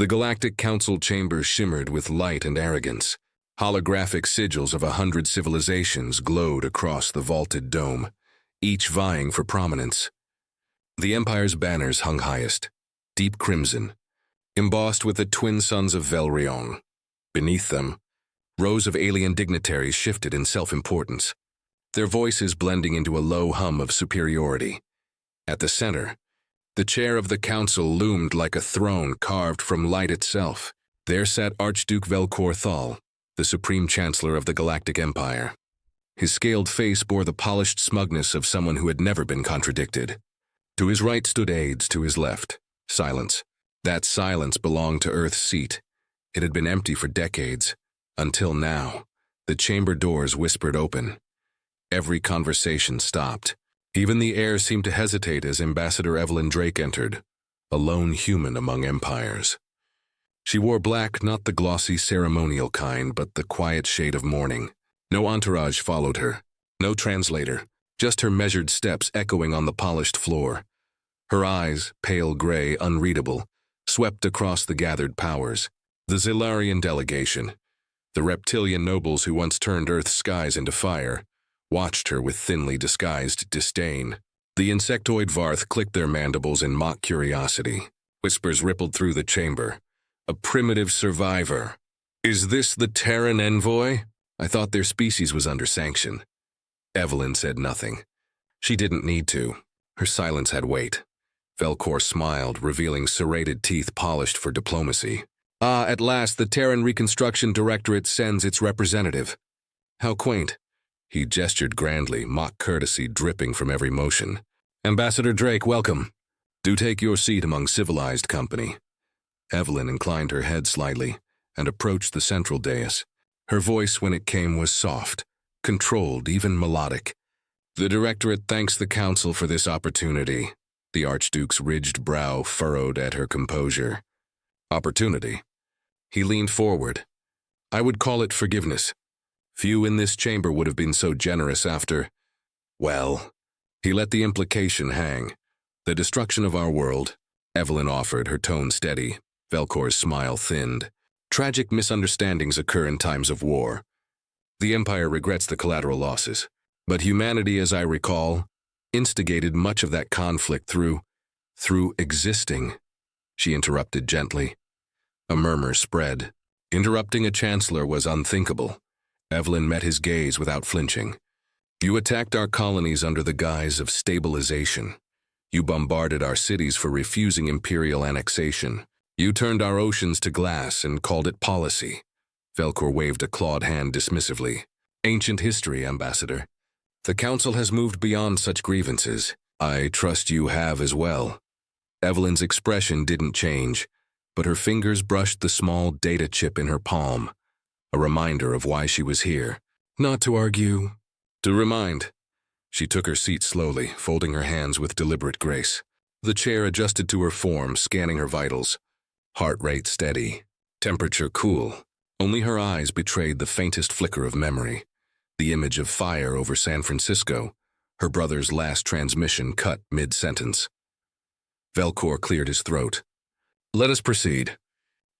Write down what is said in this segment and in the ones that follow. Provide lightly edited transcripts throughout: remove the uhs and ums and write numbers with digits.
The Galactic Council chamber shimmered with light and arrogance. Holographic sigils of 100 civilizations glowed across the vaulted dome, each vying for prominence. The Empire's banners hung highest, deep crimson, embossed with the twin sons of Velrion. Beneath them, rows of alien dignitaries shifted in self-importance, their voices blending into a low hum of superiority. At the center, the chair of the council loomed like a throne carved from light itself. There sat Archduke Velcor Thal, the Supreme Chancellor of the Galactic Empire. His scaled face bore the polished smugness of someone who had never been contradicted. To his right stood aides, to his left, silence. That silence belonged to Earth's seat. It had been empty for decades, until now. The chamber doors whispered open. Every conversation stopped. Even the air seemed to hesitate as Ambassador Evelyn Drake entered, a lone human among empires. She wore black, not the glossy ceremonial kind, but the quiet shade of mourning. No entourage followed her, no translator, just her measured steps echoing on the polished floor. Her eyes, pale gray, unreadable, swept across the gathered powers. The Zilarian delegation, the reptilian nobles who once turned Earth's skies into fire, watched her with thinly disguised disdain. The insectoid Varth clicked their mandibles in mock curiosity. Whispers rippled through the chamber. A primitive survivor. Is this the Terran Envoy? I thought their species was under sanction. Evelyn said nothing. She didn't need to. Her silence had weight. Velcor smiled, revealing serrated teeth polished for diplomacy. Ah, at last the Terran Reconstruction Directorate sends its representative. How quaint. He gestured grandly, mock courtesy dripping from every motion. Ambassador Drake, welcome. Do take your seat among civilized company. Evelyn inclined her head slightly and approached the central dais. Her voice, when it came, was soft, controlled, even melodic. The Directorate thanks the Council for this opportunity. The Archduke's ridged brow furrowed at her composure. Opportunity. He leaned forward. I would call it forgiveness. Few in this chamber would have been so generous after, well, he let the implication hang. The destruction of our world, Evelyn offered, her tone steady. Velcor's smile thinned. Tragic misunderstandings occur in times of war. The Empire regrets the collateral losses, but humanity, as I recall, instigated much of that conflict through existing. She interrupted gently. A murmur spread. Interrupting a chancellor was unthinkable. Evelyn met his gaze without flinching. You attacked our colonies under the guise of stabilization. You bombarded our cities for refusing imperial annexation. You turned our oceans to glass and called it policy. Velcor waved a clawed hand dismissively. Ancient history, Ambassador. The Council has moved beyond such grievances. I trust you have as well. Evelyn's expression didn't change, but her fingers brushed the small data chip in her palm. A reminder of why she was here. Not to argue, to remind. She took her seat slowly, folding her hands with deliberate grace. The chair adjusted to her form, scanning her vitals. Heart rate steady, temperature cool. Only her eyes betrayed the faintest flicker of memory. The image of fire over San Francisco, her brother's last transmission cut mid-sentence. Velcor cleared his throat. Let us proceed.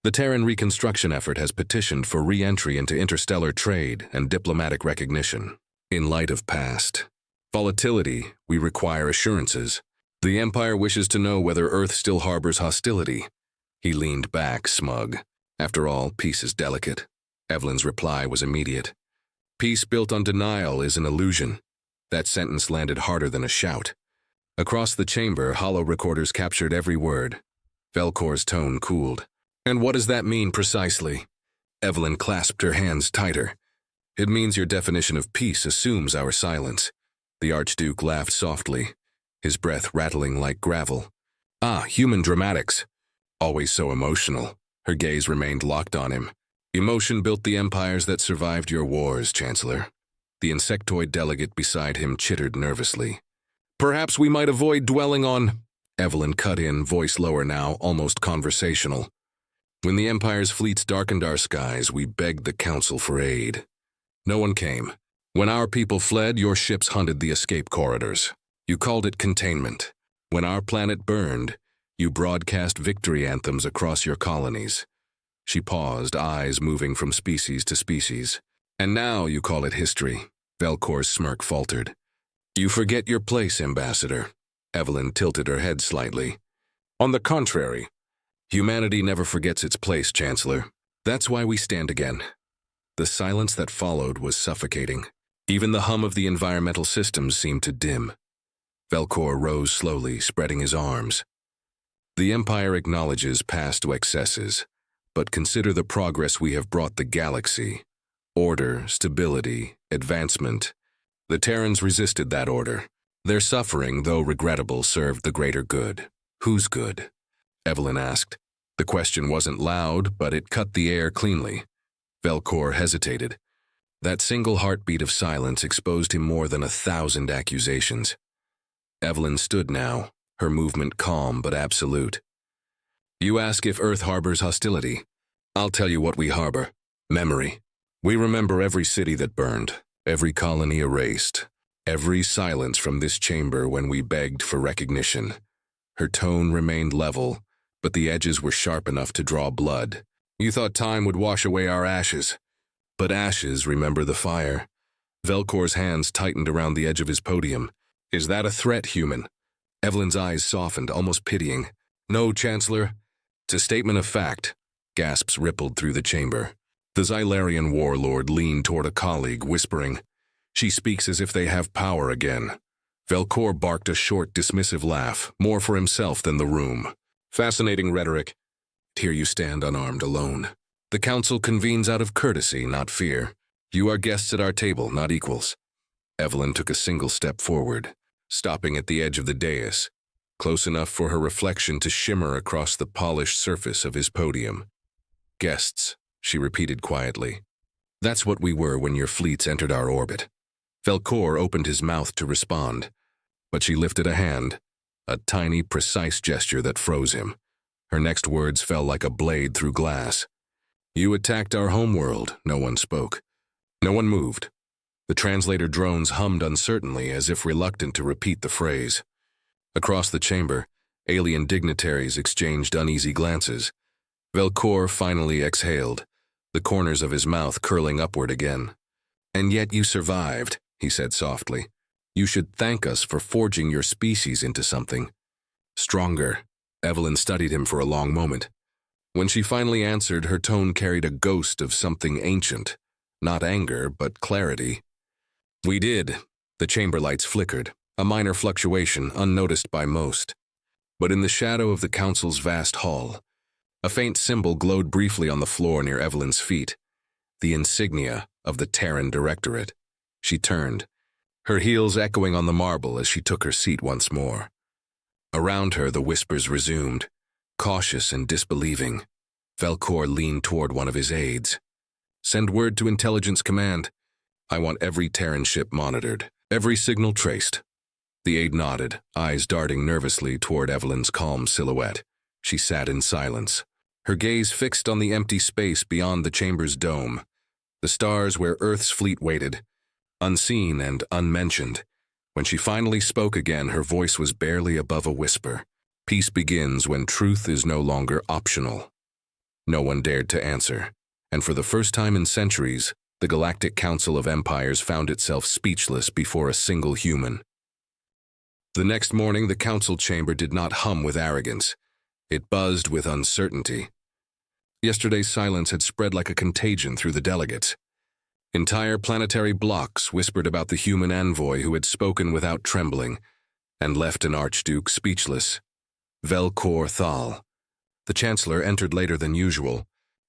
The Terran reconstruction effort has petitioned for re-entry into interstellar trade and diplomatic recognition. In light of past volatility, we require assurances. The Empire wishes to know whether Earth still harbors hostility. He leaned back, smug. After all, peace is delicate. Evelyn's reply was immediate. Peace built on denial is an illusion. That sentence landed harder than a shout. Across the chamber, hollow recorders captured every word. Velcor's tone cooled. And what does that mean precisely? Evelyn clasped her hands tighter. It means your definition of peace assumes our silence. The Archduke laughed softly, his breath rattling like gravel. Ah, human dramatics. Always so emotional. Her gaze remained locked on him. Emotion built the empires that survived your wars, Chancellor. The insectoid delegate beside him chittered nervously. Perhaps we might avoid dwelling on... Evelyn cut in, voice lower now, almost conversational. When the Empire's fleets darkened our skies, we begged the Council for aid. No one came. When our people fled, your ships hunted the escape corridors. You called it containment. When our planet burned, You broadcast victory anthems across your colonies. She paused, eyes moving from species to species. And now you call it history. Velcor's smirk faltered. You forget your place, Ambassador. Evelyn tilted her head slightly. On the contrary, humanity never forgets its place, Chancellor. That's why we stand again. The silence that followed was suffocating. Even the hum of the environmental systems seemed to dim. Velcor rose slowly, spreading his arms. The Empire acknowledges past excesses, but consider the progress we have brought the galaxy. Order, stability, advancement. The Terrans resisted that order. Their suffering, though regrettable, served the greater good. Whose good? Evelyn asked. The question wasn't loud, but it cut the air cleanly. Velcor hesitated. That single heartbeat of silence exposed him more than 1,000 accusations. Evelyn stood now, her movement calm but absolute. You ask if Earth harbors hostility. I'll tell you what we harbor. Memory. We remember every city that burned, every colony erased, every silence from this chamber when we begged for recognition. Her tone remained level, but the edges were sharp enough to draw blood. You thought time would wash away our ashes. But ashes remember the fire. Velcor's hands tightened around the edge of his podium. Is that a threat, human? Evelyn's eyes softened, almost pitying. No, Chancellor. It's a statement of fact. Gasps rippled through the chamber. The Xylarian warlord leaned toward a colleague, whispering, She speaks as if they have power again. Velcor barked a short, dismissive laugh, more for himself than the room. Fascinating rhetoric. Here you stand unarmed, alone. The council convenes out of courtesy, not fear. You are guests at our table, not equals. Evelyn took a single step forward, stopping at the edge of the dais, close enough for her reflection to shimmer across the polished surface of his podium. Guests, she repeated quietly. That's what we were when your fleets entered our orbit. Velcor opened his mouth to respond, but she lifted a hand, a tiny, precise gesture that froze him. Her next words fell like a blade through glass. You attacked our homeworld. No one spoke. No one moved. The translator drones hummed uncertainly, as if reluctant to repeat the phrase. Across the chamber, alien dignitaries exchanged uneasy glances. Velcor finally exhaled, the corners of his mouth curling upward again. And yet you survived, he said softly. You should thank us for forging your species into something stronger. Evelyn studied him for a long moment. When she finally answered, her tone carried a ghost of something ancient. Not anger, but clarity. We did. The chamber lights flickered, a minor fluctuation unnoticed by most. But in the shadow of the council's vast hall, a faint symbol glowed briefly on the floor near Evelyn's feet. The insignia of the Terran Directorate. She turned, her heels echoing on the marble as she took her seat once more. Around her, the whispers resumed, cautious and disbelieving. Velcor leaned toward one of his aides. Send word to Intelligence Command. I want every Terran ship monitored, every signal traced. The aide nodded, eyes darting nervously toward Evelyn's calm silhouette. She sat in silence, her gaze fixed on the empty space beyond the chamber's dome, the stars where Earth's fleet waited, unseen and unmentioned. When she finally spoke again, her voice was barely above a whisper. Peace begins when truth is no longer optional. No one dared to answer, and for the first time in centuries, the Galactic Council of Empires found itself speechless before a single human. The next morning, the council chamber did not hum with arrogance. It buzzed with uncertainty. Yesterday's silence had spread like a contagion through the delegates. Entire planetary blocks whispered about the human envoy who had spoken without trembling and left an archduke speechless. Velcor Thal. The chancellor entered later than usual,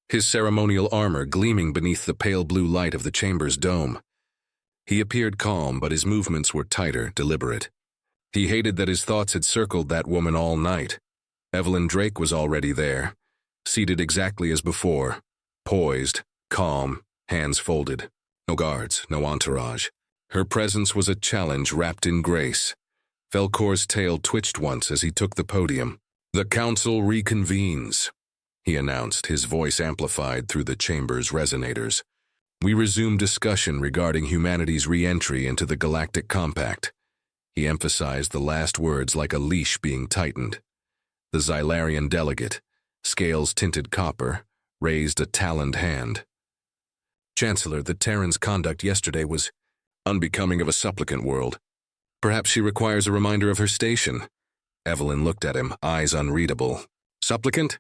his ceremonial armor gleaming beneath the pale blue light of the chamber's dome. He appeared calm, but his movements were tighter, deliberate. He hated that his thoughts had circled that woman all night. Evelyn Drake was already there, seated exactly as before, poised, calm, hands folded. No guards, no entourage. Her presence was a challenge wrapped in grace. Velcor's tail twitched once as he took the podium. The council reconvenes, he announced, his voice amplified through the chamber's resonators. We resume discussion regarding humanity's re-entry into the Galactic Compact. He emphasized the last words like a leash being tightened. The Xylarian delegate, scales tinted copper, raised a taloned hand. Chancellor, the Terran's conduct yesterday was unbecoming of a supplicant world. Perhaps she requires a reminder of her station. Evelyn looked at him, eyes unreadable. Supplicant?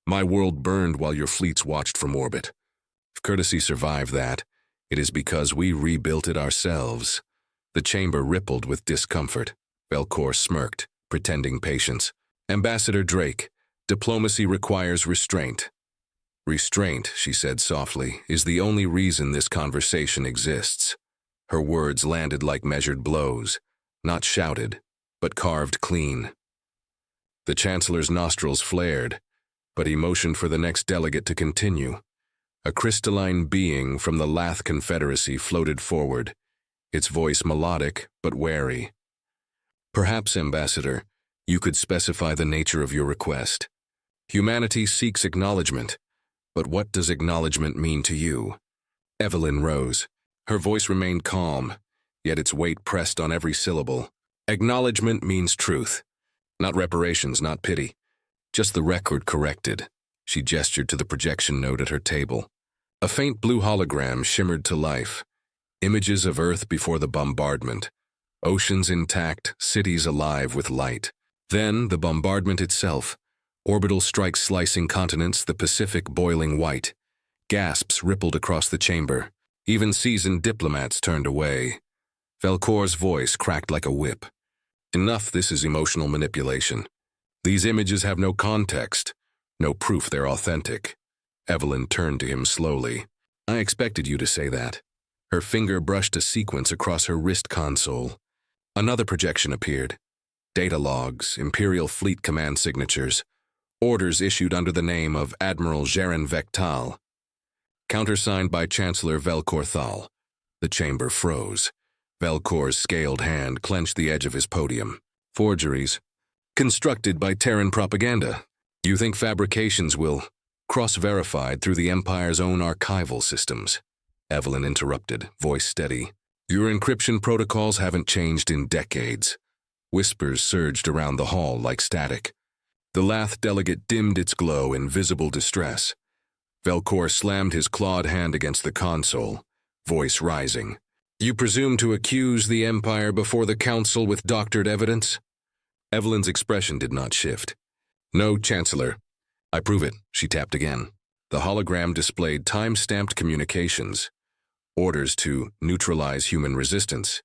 My world burned while your fleets watched from orbit. If courtesy survived that, it is because we rebuilt it ourselves. The chamber rippled with discomfort. Velcor smirked, pretending patience. Ambassador Drake, diplomacy requires restraint. Restraint, she said softly, is the only reason this conversation exists. Her words landed like measured blows, not shouted, but carved clean. The Chancellor's nostrils flared, but he motioned for the next delegate to continue. A crystalline being from the Lath Confederacy floated forward, its voice melodic but wary. Perhaps, Ambassador, you could specify the nature of your request. Humanity seeks acknowledgement, but what does acknowledgement mean to you? Evelyn rose. Her voice remained calm, yet its weight pressed on every syllable. Acknowledgement means truth. Not reparations, not pity. Just the record corrected. She gestured to the projection node at her table. A faint blue hologram shimmered to life. Images of Earth before the bombardment. Oceans intact, cities alive with light. Then the bombardment itself. Orbital strikes slicing continents, the Pacific boiling white. Gasps rippled across the chamber. Even seasoned diplomats turned away. Velcor's voice cracked like a whip. Enough, this is emotional manipulation. These images have no context, no proof they're authentic. Evelyn turned to him slowly. I expected you to say that. Her finger brushed a sequence across her wrist console. Another projection appeared. Data logs, Imperial Fleet Command signatures, orders issued under the name of Admiral Jaren Vectal, countersigned by Chancellor Velcor Thal. The chamber froze. Velcor's scaled hand clenched the edge of his podium. Forgeries. Constructed by Terran propaganda. You think fabrications will cross-verified through the Empire's own archival systems? Evelyn interrupted, voice steady. Your encryption protocols haven't changed in decades. Whispers surged around the hall like static. The Lath delegate dimmed its glow in visible distress. Velcor slammed his clawed hand against the console, voice rising. You presume to accuse the Empire before the Council with doctored evidence? Evelyn's expression did not shift. No, Chancellor. I prove it, she tapped again. The hologram displayed time-stamped communications, orders to neutralize human resistance,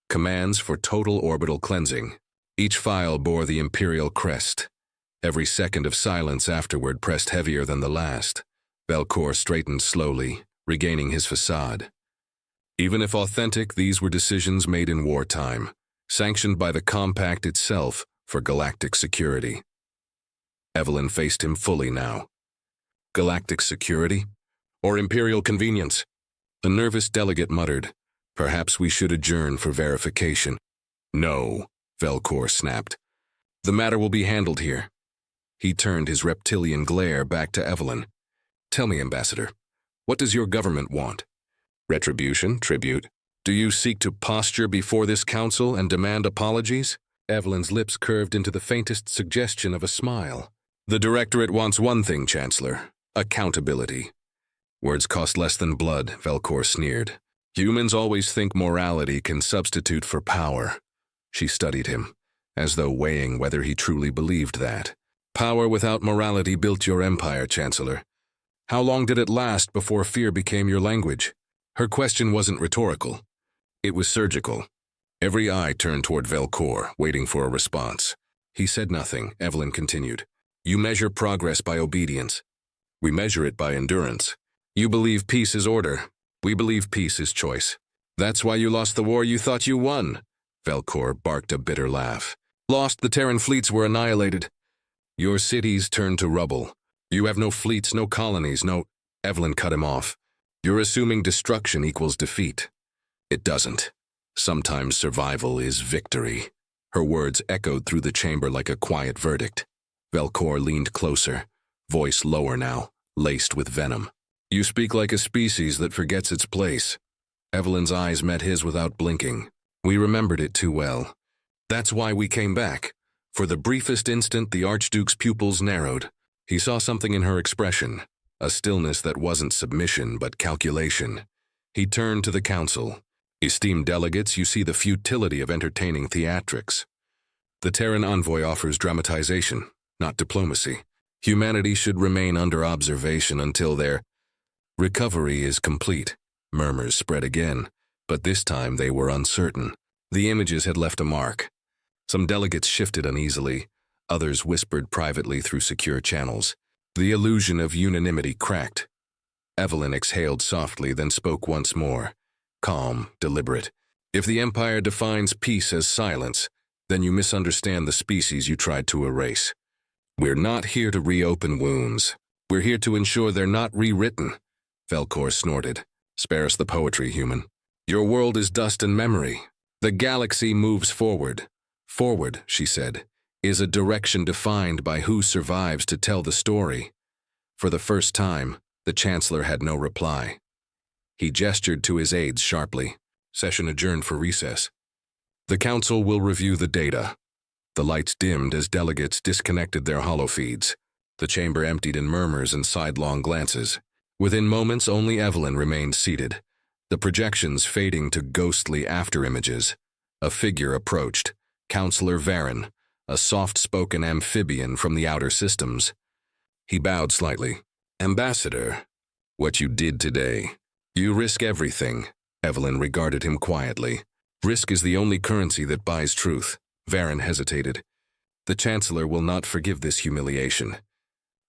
commands for total orbital cleansing. Each file bore the Imperial crest. Every second of silence afterward pressed heavier than the last. Velcor straightened slowly, regaining his facade. Even if authentic, these were decisions made in wartime, sanctioned by the Compact itself for galactic security. Evelyn faced him fully now. Galactic security? Or Imperial convenience? The nervous delegate muttered, Perhaps we should adjourn for verification. No, Velcor snapped. The matter will be handled here. He turned his reptilian glare back to Evelyn. Tell me, Ambassador, what does your government want? Retribution, tribute? Do you seek to posture before this council and demand apologies? Evelyn's lips curved into the faintest suggestion of a smile. The Directorate wants one thing, Chancellor. Accountability. Words cost less than blood, Velcor sneered. Humans always think morality can substitute for power. She studied him, as though weighing whether he truly believed that. Power without morality built your empire, Chancellor. How long did it last before fear became your language? Her question wasn't rhetorical. It was surgical. Every eye turned toward Velcor, waiting for a response. He said nothing. Evelyn continued. You measure progress by obedience. We measure it by endurance. You believe peace is order. We believe peace is choice. That's why you lost the war you thought you won. Velcor barked a bitter laugh. Lost, the Terran fleets were annihilated. Your cities turned to rubble. You have no fleets, no colonies, no... Evelyn cut him off. You're assuming destruction equals defeat. It doesn't. Sometimes survival is victory. Her words echoed through the chamber like a quiet verdict. Velcor leaned closer, voice lower now, laced with venom. You speak like a species that forgets its place. Evelyn's eyes met his without blinking. We remembered it too well. That's why we came back. For the briefest instant, the Archduke's pupils narrowed. He saw something in her expression, a stillness that wasn't submission but calculation. He turned to the council. Esteemed delegates, you see the futility of entertaining theatrics. The Terran envoy offers dramatization, not diplomacy. Humanity should remain under observation until their recovery is complete. Murmurs spread again, but this time they were uncertain. The images had left a mark. Some delegates shifted uneasily. Others whispered privately through secure channels. The illusion of unanimity cracked. Evelyn exhaled softly, then spoke once more. Calm, deliberate. If the Empire defines peace as silence, then you misunderstand the species you tried to erase. We're not here to reopen wounds. We're here to ensure they're not rewritten. Velcor snorted. Spare us the poetry, human. Your world is dust and memory. The galaxy moves forward. Forward, she said, is a direction defined by who survives to tell the story. For the first time, the Chancellor had no reply. He gestured to his aides sharply. Session adjourned for recess. The Council will review the data. The lights dimmed as delegates disconnected their holofeeds. The chamber emptied in murmurs and sidelong glances. Within moments, only Evelyn remained seated, the projections fading to ghostly afterimages. A figure approached, Counselor Varen, a soft-spoken amphibian from the outer systems. He bowed slightly. Ambassador, what you did today. You risk everything. Evelyn regarded him quietly. Risk is the only currency that buys truth. Varen hesitated. The Chancellor will not forgive this humiliation.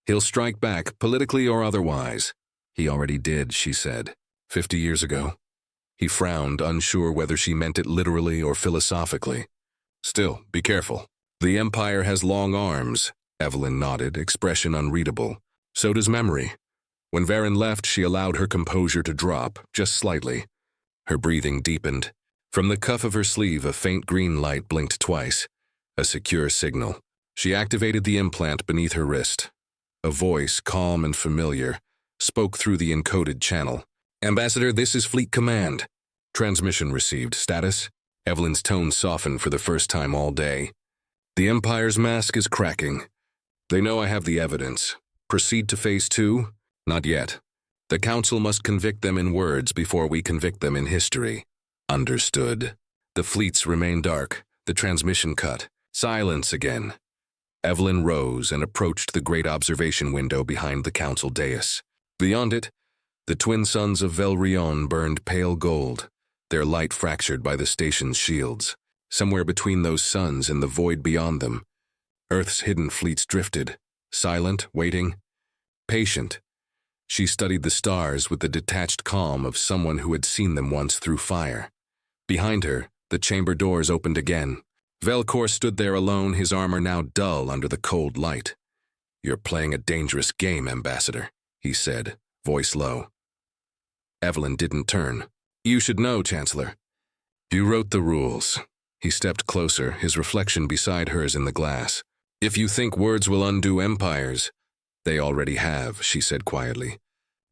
He'll strike back, politically or otherwise. He already did, she said, 50 years ago. He frowned, unsure whether she meant it literally or philosophically. Still, be careful. The Empire has long arms. Evelyn nodded, expression unreadable. So does memory. When Varen left, she allowed her composure to drop, just slightly. Her breathing deepened. From the cuff of her sleeve, a faint green light blinked twice. A secure signal. She activated the implant beneath her wrist. A voice, calm and familiar, spoke through the encoded channel. Ambassador, this is Fleet Command. Transmission received. Status? Evelyn's tone softened for the first time all day. The Empire's mask is cracking. They know I have the evidence. Proceed to Phase 2? Not yet. The Council must convict them in words before we convict them in history. Understood. The fleets remain dark. The transmission cut. Silence again. Evelyn rose and approached the great observation window behind the Council dais. Beyond it, the twin suns of Velrion burned pale gold, their light fractured by the station's shields. Somewhere between those suns and the void beyond them, Earth's hidden fleets drifted, silent, waiting, patient. She studied the stars with the detached calm of someone who had seen them once through fire. Behind her, the chamber doors opened again. Velcor stood there alone, his armor now dull under the cold light. You're playing a dangerous game, Ambassador, he said, voice low. Evelyn didn't turn. You should know, Chancellor. You wrote the rules. He stepped closer, his reflection beside hers in the glass. If you think words will undo empires, they already have, she said quietly.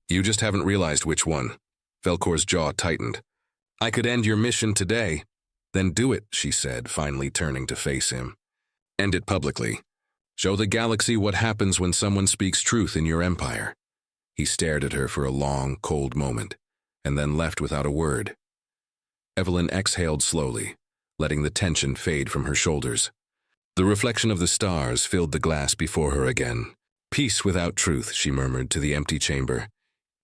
You just haven't realized which one. Velcor's jaw tightened. I could end your mission today. Then do it, she said, finally turning to face him. End it publicly. Show the galaxy what happens when someone speaks truth in your empire. He stared at her for a long, cold moment, and then left without a word. Evelyn exhaled slowly, letting the tension fade from her shoulders. The reflection of the stars filled the glass before her again. Peace without truth, she murmured to the empty chamber,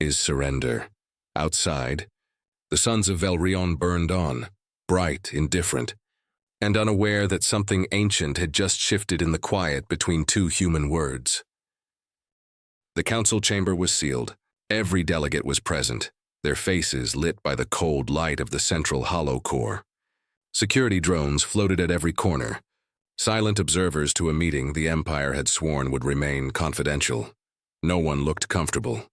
is surrender. Outside, the suns of Velrion burned on, bright, indifferent, and unaware that something ancient had just shifted in the quiet between two human words. The council chamber was sealed. Every delegate was present, their faces lit by the cold light of the central hollow core. Security drones floated at every corner, silent observers to a meeting the Empire had sworn would remain confidential. No one looked comfortable.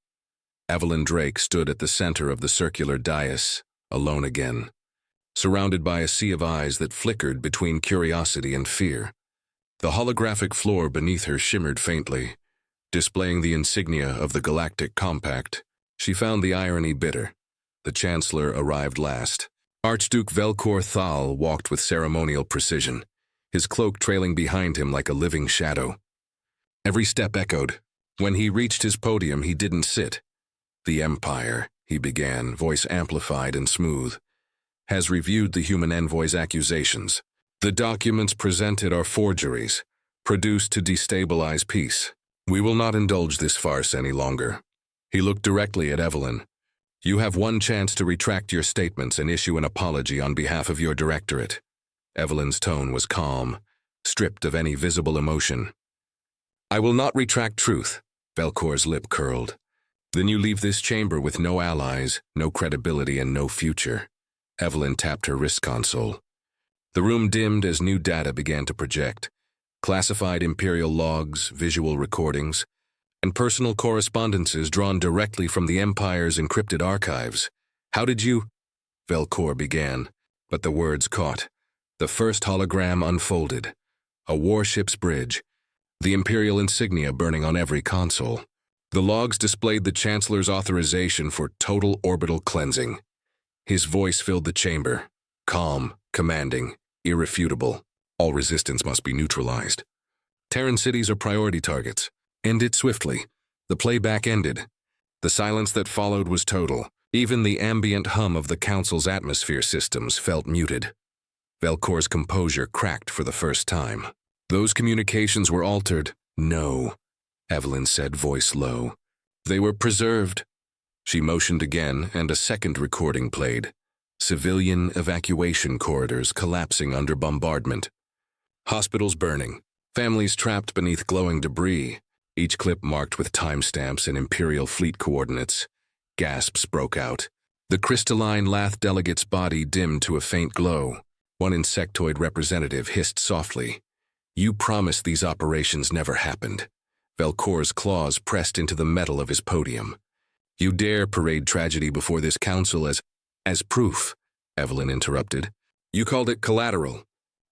Evelyn Drake stood at the center of the circular dais, alone again, surrounded by a sea of eyes that flickered between curiosity and fear. The holographic floor beneath her shimmered faintly, displaying the insignia of the Galactic Compact. She found the irony bitter. The Chancellor arrived last. Archduke Velcor Thal walked with ceremonial precision. his cloak trailing behind him like a living shadow. Every step echoed. When he reached his podium, he didn't sit. "The Empire," he began, voice amplified and smooth, "has reviewed the human envoy's accusations. The documents presented are forgeries, produced to destabilize peace. We will not indulge this farce any longer." He looked directly at Evelyn. "You have one chance to retract your statements and issue an apology on behalf of your directorate." Evelyn's tone was calm, stripped of any visible emotion. "I will not retract truth." Velkor's lip curled. "Then you leave this chamber with no allies, no credibility, and no future." Evelyn tapped her wrist console. The room dimmed as new data began to project. Classified Imperial logs, visual recordings, and personal correspondences drawn directly from the Empire's encrypted archives. "How did you—" Velkor began, but the words caught. The first hologram unfolded. A warship's bridge, the Imperial insignia burning on every console. The logs displayed the Chancellor's authorization for total orbital cleansing. His voice filled the chamber, calm, commanding, irrefutable. "All resistance must be neutralized. Terran cities are priority targets. End it swiftly." The playback ended. The silence that followed was total. Even the ambient hum of the Council's atmosphere systems felt muted. Velkor's composure cracked for the first time. "Those communications were altered." "No," Evelyn said, voice low. "They were preserved." She motioned again, and a second recording played. Civilian evacuation corridors collapsing under bombardment. Hospitals burning. Families trapped beneath glowing debris, each clip marked with timestamps and Imperial fleet coordinates. Gasps broke out. The crystalline Lath delegate's body dimmed to a faint glow. One insectoid representative hissed softly. "You promised these operations never happened." Velkor's claws pressed into the metal of his podium. "You dare parade tragedy before this council as proof," Evelyn interrupted. "You called it collateral.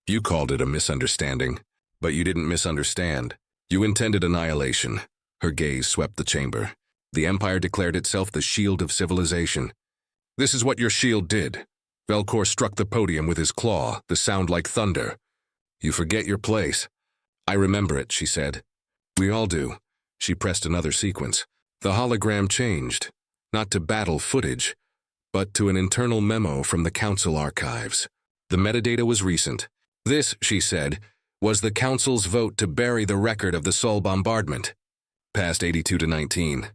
You called it a misunderstanding. But you didn't misunderstand. You intended annihilation." Her gaze swept the chamber. "The Empire declared itself the shield of civilization. This is what your shield did." Velkor struck the podium with his claw, the sound like thunder. "You forget your place." "I remember it," she said. "We all do." She pressed another sequence. The hologram changed, not to battle footage, but to an internal memo from the Council archives. The metadata was recent. "This," she said, "was the Council's vote to bury the record of the Sol bombardment." Past 82 to 19.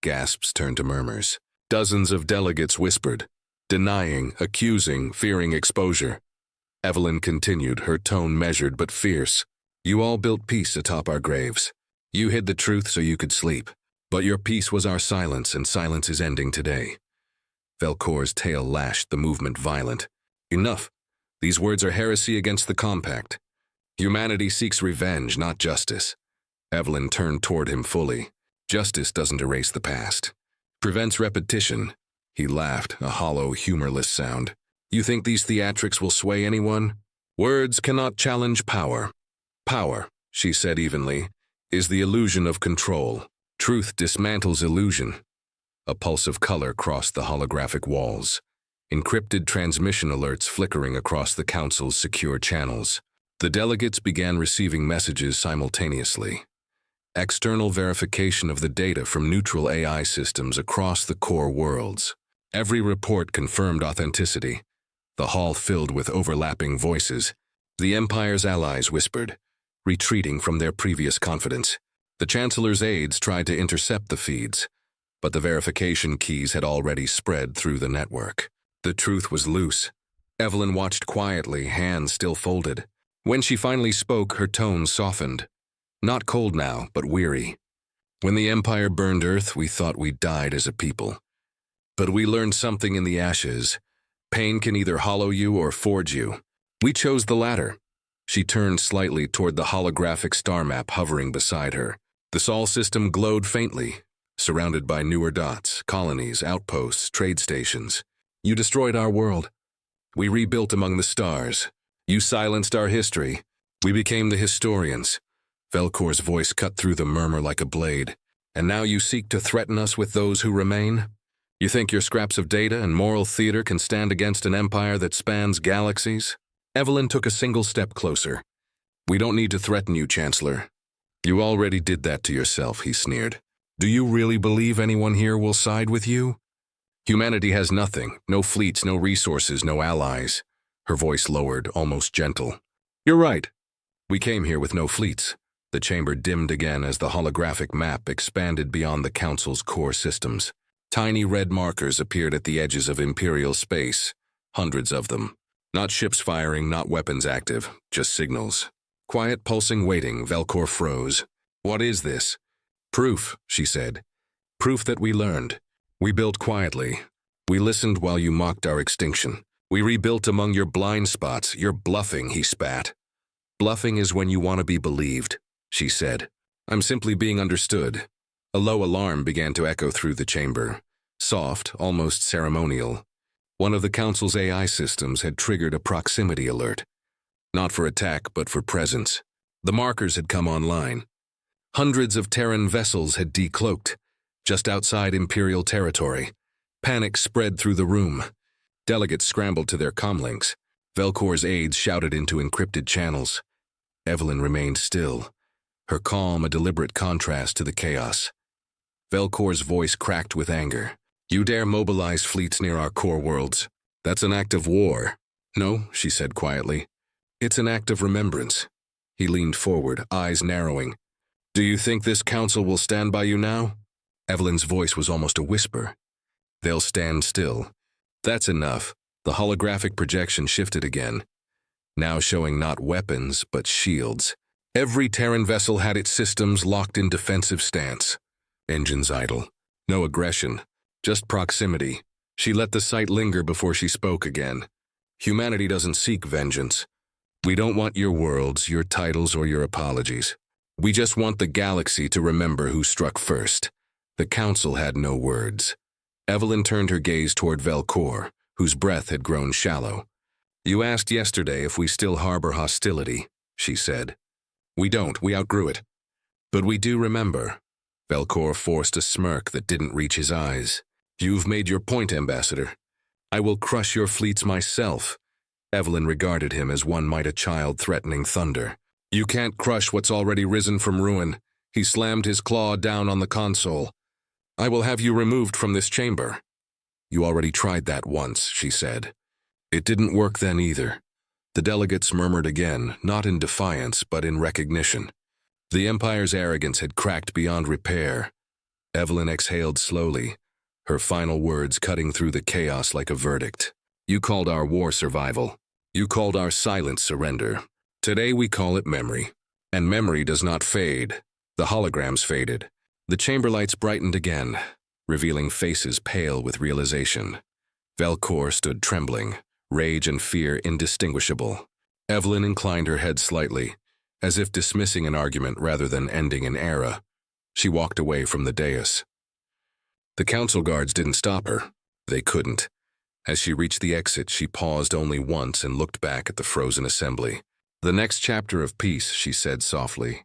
Gasps turned to murmurs. Dozens of delegates whispered, denying, accusing, fearing exposure. Evelyn continued, her tone measured but fierce. "You all built peace atop our graves. You hid the truth so you could sleep. But your peace was our silence, and silence is ending today." Velkor's tail lashed, the movement violent. "Enough. These words are heresy against the Compact. Humanity seeks revenge, not justice." Evelyn turned toward him fully. "Justice doesn't erase the past. Prevents repetition." He laughed, a hollow, humorless sound. "You think these theatrics will sway anyone? Words cannot challenge power. Power," she said evenly, "is the illusion of control. Truth dismantles illusion." A pulse of color crossed the holographic walls. Encrypted transmission alerts flickering across the Council's secure channels. The delegates began receiving messages simultaneously. External verification of the data from neutral AI systems across the core worlds. Every report confirmed authenticity. The hall filled with overlapping voices. The Empire's allies whispered, retreating from their previous confidence. The Chancellor's aides tried to intercept the feeds, but the verification keys had already spread through the network. The truth was loose. Evelyn watched quietly, hands still folded. When she finally spoke, her tone softened. Not cold now, but weary. "When the Empire burned Earth, we thought we died as a people. But we learned something in the ashes. Pain can either hollow you or forge you. We chose the latter." She turned slightly toward the holographic star map hovering beside her. The Sol system glowed faintly, surrounded by newer dots, colonies, outposts, trade stations. "You destroyed our world. We rebuilt among the stars. You silenced our history. We became the historians." Velkor's voice cut through the murmur like a blade. "And now you seek to threaten us with those who remain? You think your scraps of data and moral theater can stand against an empire that spans galaxies?" Evelyn took a single step closer. We don't need to threaten you, Chancellor. You already did that to yourself, he sneered. Do you really believe anyone here will side with you? Humanity has nothing, no fleets, no resources, no allies. Her voice lowered, almost gentle. You're right. We came here with no fleets. The chamber dimmed again as the holographic map expanded beyond the Council's core systems. Tiny red markers appeared at the edges of Imperial space, hundreds of them. Not ships firing, not weapons active, just signals. Quiet, pulsing, waiting. Velcor froze. What is this? Proof, she said. Proof that we learned. We built quietly. We listened while you mocked our extinction. We rebuilt among your blind spots. You're bluffing, he spat. Bluffing is when you want to be believed, she said. I'm simply being understood. A low alarm began to echo through the chamber. Soft, almost ceremonial. One of the Council's AI systems had triggered a proximity alert. Not for attack, but for presence. The markers had come online. Hundreds of Terran vessels had decloaked, just outside Imperial territory. Panic spread through the room. Delegates scrambled to their comlinks. Velcor's aides shouted into encrypted channels. Evelyn remained still, her calm a deliberate contrast to the chaos. Velcor's voice cracked with anger. You dare mobilize fleets near our core worlds. That's an act of war. No, she said quietly. It's an act of remembrance. He leaned forward, eyes narrowing. Do you think this council will stand by you now? Evelyn's voice was almost a whisper. They'll stand still. That's enough. The holographic projection shifted again, now showing not weapons, but shields. Every Terran vessel had its systems locked in defensive stance. Engines idle. No aggression, just proximity. She let the sight linger before she spoke again. Humanity doesn't seek vengeance. We don't want your worlds, your titles, or your apologies. We just want the galaxy to remember who struck first. The Council had no words. Evelyn turned her gaze toward Velcor, whose breath had grown shallow. You asked yesterday if we still harbor hostility, she said. We don't, we outgrew it. But we do remember. Velcor forced a smirk that didn't reach his eyes. You've made your point, Ambassador. I will crush your fleets myself. Evelyn regarded him as one might a child threatening thunder. You can't crush what's already risen from ruin. He slammed his claw down on the console. I will have you removed from this chamber. You already tried that once, she said. It didn't work then either. The delegates murmured again, not in defiance, but in recognition. The Empire's arrogance had cracked beyond repair. Evelyn exhaled slowly, her final words cutting through the chaos like a verdict. You called our war survival. You called our silent surrender. Today we call it memory. And memory does not fade. The holograms faded. The chamber lights brightened again, revealing faces pale with realization. Velcor stood trembling, rage and fear indistinguishable. Evelyn inclined her head slightly, as if dismissing an argument rather than ending an era. She walked away from the dais. The council guards didn't stop her. They couldn't. As she reached the exit, she paused only once and looked back at the frozen assembly. The next chapter of peace, she said softly,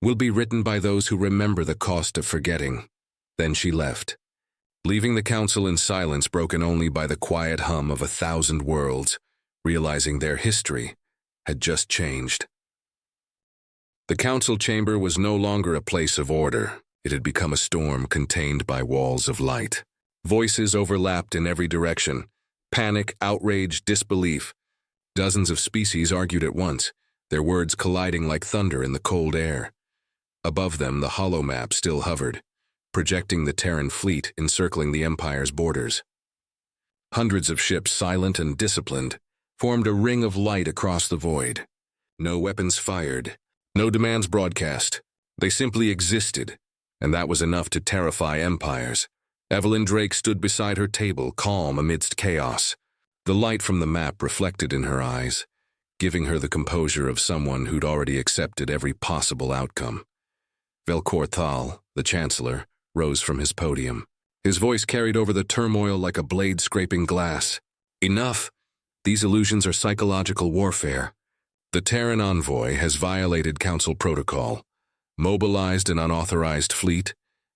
will be written by those who remember the cost of forgetting. Then she left, leaving the council in silence broken only by the quiet hum of 1,000 worlds, realizing their history had just changed. The council chamber was no longer a place of order. It had become a storm contained by walls of light. Voices overlapped in every direction. Panic, outrage, disbelief. Dozens of species argued at once, their words colliding like thunder in the cold air. Above them, the holomap still hovered, projecting the Terran fleet encircling the Empire's borders. Hundreds of ships, silent and disciplined, formed a ring of light across the void. No weapons fired, no demands broadcast. They simply existed, and that was enough to terrify empires. Evelyn Drake stood beside her table, calm amidst chaos. The light from the map reflected in her eyes, giving her the composure of someone who'd already accepted every possible outcome. Velcor Thal, the Chancellor, rose from his podium. His voice carried over the turmoil like a blade scraping glass. Enough! These illusions are psychological warfare. The Terran Envoy has violated Council protocol, mobilized an unauthorized fleet,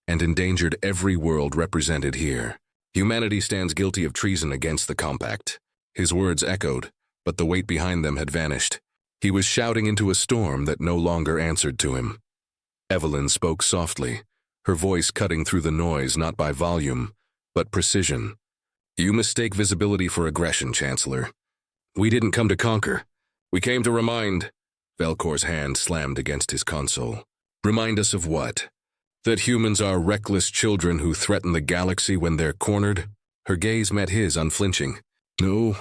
and endangered every world represented here. Humanity stands guilty of treason against the Compact. His words echoed, but the weight behind them had vanished. He was shouting into a storm that no longer answered to him. Evelyn spoke softly, her voice cutting through the noise not by volume, but precision. You mistake visibility for aggression, Chancellor. We didn't come to conquer. We came to remind. Velkor's hand slammed against his console. Remind us of what? That humans are reckless children who threaten the galaxy when they're cornered? Her gaze met his, unflinching. No,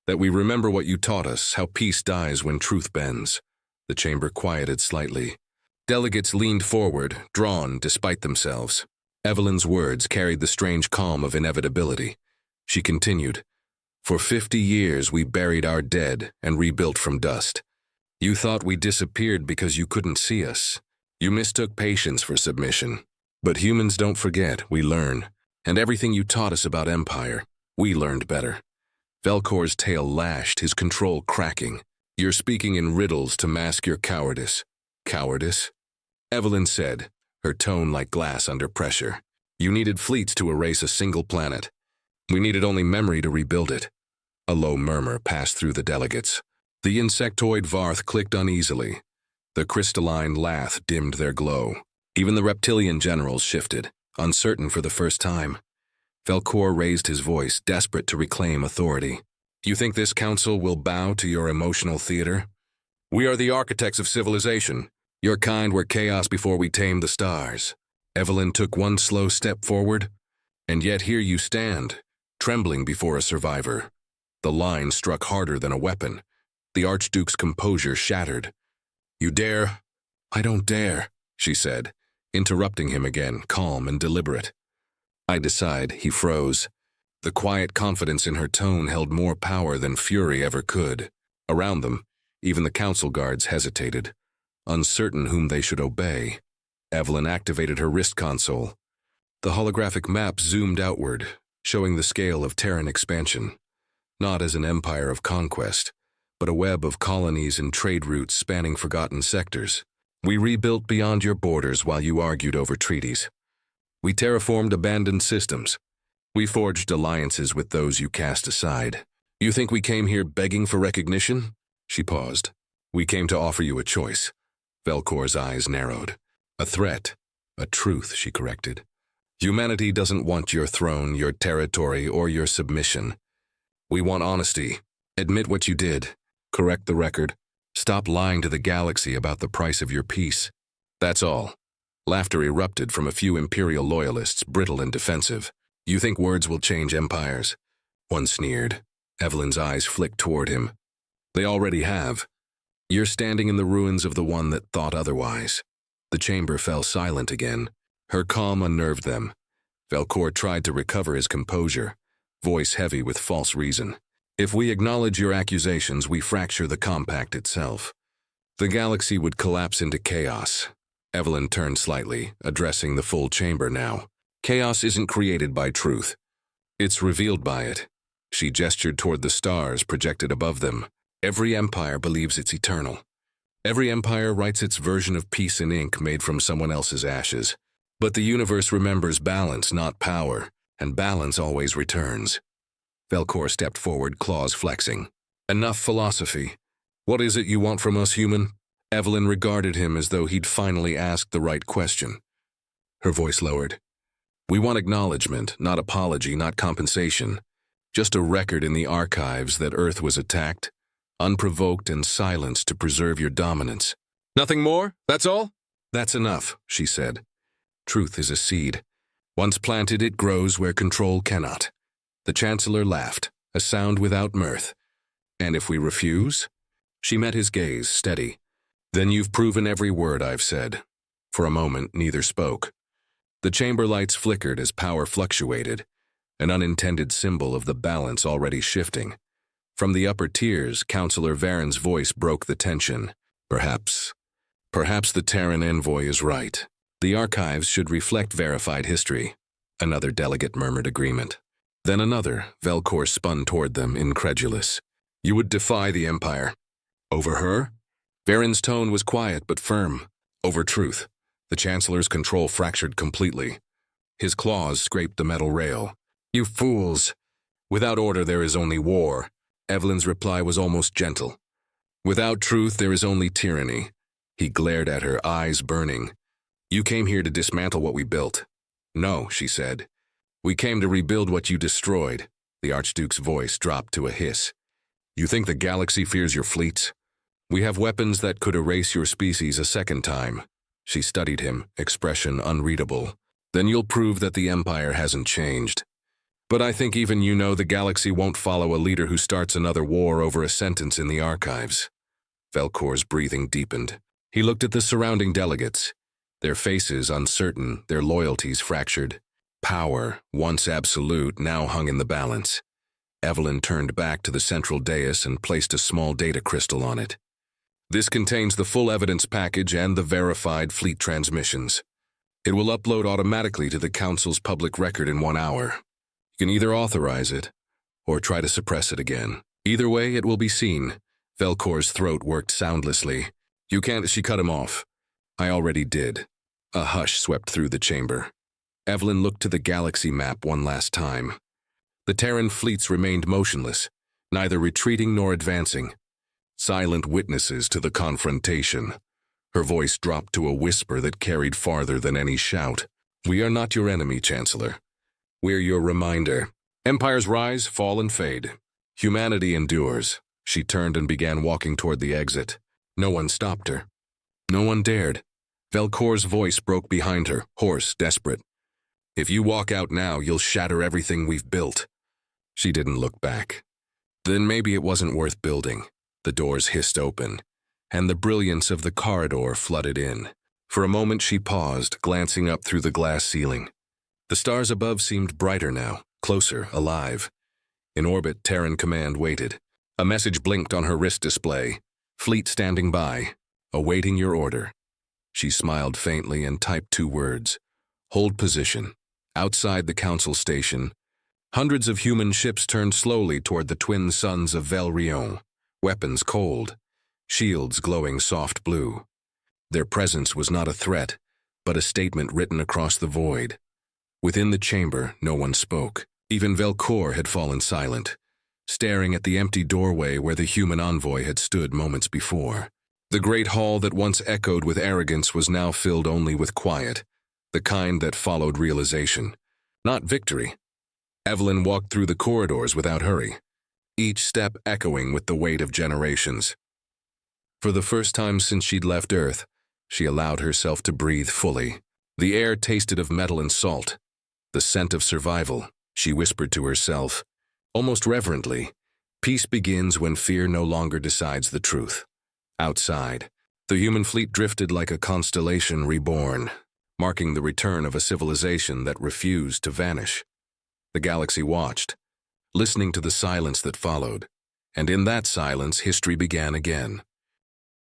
that we remember what you taught us, how peace dies when truth bends. The chamber quieted slightly. Delegates leaned forward, drawn despite themselves. Evelyn's words carried the strange calm of inevitability. She continued, For 50 years we buried our dead and rebuilt from dust. You thought we disappeared because you couldn't see us. You mistook patience for submission. But humans don't forget, we learn. And everything you taught us about Empire, we learned better. Velkor's tail lashed, his control cracking. You're speaking in riddles to mask your cowardice. Cowardice? Evelyn said, her tone like glass under pressure. You needed fleets to erase a single planet. We needed only memory to rebuild it. A low murmur passed through the delegates. The insectoid Varth clicked uneasily. The crystalline lath dimmed their glow. Even the reptilian generals shifted, uncertain for the first time. Velkor raised his voice, desperate to reclaim authority. You think this council will bow to your emotional theater? We are the architects of civilization. Your kind were chaos before we tamed the stars. Evelyn took one slow step forward, and yet here you stand, trembling before a survivor. The line struck harder than a weapon. The Archduke's composure shattered. You dare? I don't dare, she said, interrupting him again, calm and deliberate. I decide, he froze. The quiet confidence in her tone held more power than fury ever could. Around them, even the council guards hesitated, uncertain whom they should obey. Evelyn activated her wrist console. The holographic map zoomed outward, showing the scale of Terran expansion. Not as an empire of conquest, but a web of colonies and trade routes spanning forgotten sectors. We rebuilt beyond your borders while you argued over treaties. We terraformed abandoned systems. We forged alliances with those you cast aside. You think we came here begging for recognition? She paused. We came to offer you a choice. Velkor's eyes narrowed. A threat. A truth, she corrected. Humanity doesn't want your throne, your territory, or your submission. We want honesty. Admit what you did. Correct the record. Stop lying to the galaxy about the price of your peace. That's all. Laughter erupted from a few Imperial loyalists, brittle and defensive. You think words will change empires? One sneered. Evelyn's eyes flicked toward him. They already have. You're standing in the ruins of the one that thought otherwise. The chamber fell silent again. Her calm unnerved them. Velkor tried to recover his composure, voice heavy with false reason. If we acknowledge your accusations, we fracture the compact itself. The galaxy would collapse into chaos. Evelyn turned slightly, addressing the full chamber now. Chaos isn't created by truth. It's revealed by it. She gestured toward the stars projected above them. Every empire believes it's eternal. Every empire writes its version of peace in ink made from someone else's ashes. But the universe remembers balance, not power, and balance always returns. Velkor stepped forward, claws flexing. Enough philosophy. What is it you want from us, human? Evelyn regarded him as though he'd finally asked the right question. Her voice lowered. We want acknowledgement, not apology, not compensation. Just a record in the archives that Earth was attacked, unprovoked and silenced to preserve your dominance. Nothing more? That's all? That's enough, she said. Truth is a seed. Once planted, it grows where control cannot. The Chancellor laughed, a sound without mirth. And if we refuse? She met his gaze, steady. Then you've proven every word I've said. For a moment, neither spoke. The chamber lights flickered as power fluctuated, an unintended symbol of the balance already shifting. From the upper tiers, Councillor Varen's voice broke the tension. Perhaps the Terran Envoy is right. The archives should reflect verified history. Another delegate murmured agreement. Then another. Velkor spun toward them, incredulous. You would defy the Empire. Over her? Varen's tone was quiet but firm. Over truth. The Chancellor's control fractured completely. His claws scraped the metal rail. You fools! Without order there is only war. Evelyn's reply was almost gentle. Without truth, there is only tyranny. He glared at her, eyes burning. You came here to dismantle what we built. No, she said. We came to rebuild what you destroyed. The Archduke's voice dropped to a hiss. You think the galaxy fears your fleets? We have weapons that could erase your species a second time. She studied him, expression unreadable. Then you'll prove that the Empire hasn't changed. But I think even you know the galaxy won't follow a leader who starts another war over a sentence in the archives. Velkor's breathing deepened. He looked at the surrounding delegates, their faces uncertain, their loyalties fractured. Power, once absolute, now hung in the balance. Evelyn turned back to the central dais and placed a small data crystal on it. This contains the full evidence package and the verified fleet transmissions. It will upload automatically to the Council's public record in 1 hour. You can either authorize it, or try to suppress it again. Either way, it will be seen. Velkor's throat worked soundlessly. You can't, she cut him off. I already did. A hush swept through the chamber. Evelyn looked to the galaxy map one last time. The Terran fleets remained motionless, neither retreating nor advancing. Silent witnesses to the confrontation. Her voice dropped to a whisper that carried farther than any shout. We are not your enemy, Chancellor. We're your reminder. Empires rise, fall, and fade. Humanity endures. She turned and began walking toward the exit. No one stopped her. No one dared. Velkor's voice broke behind her, hoarse, desperate. If you walk out now, you'll shatter everything we've built. She didn't look back. Then maybe it wasn't worth building. The doors hissed open, and the brilliance of the corridor flooded in. For a moment she paused, glancing up through the glass ceiling. The stars above seemed brighter now, closer, alive. In orbit, Terran Command waited. A message blinked on her wrist display. Fleet standing by, awaiting your order. She smiled faintly and typed 2 words. Hold position. Outside the Council station, hundreds of human ships turned slowly toward the twin suns of Velrion, weapons cold, shields glowing soft blue. Their presence was not a threat, but a statement written across the void. Within the chamber, no one spoke. Even Velkor had fallen silent, staring at the empty doorway where the human envoy had stood moments before. The great hall that once echoed with arrogance was now filled only with quiet, the kind that followed realization, not victory. Evelyn walked through the corridors without hurry, each step echoing with the weight of generations. For the first time since she'd left Earth, she allowed herself to breathe fully. The air tasted of metal and salt, the scent of survival. She whispered to herself, almost reverently, peace begins when fear no longer decides the truth. Outside, the human fleet drifted like a constellation reborn, marking the return of a civilization that refused to vanish. The galaxy watched, listening to the silence that followed, and in that silence history began again.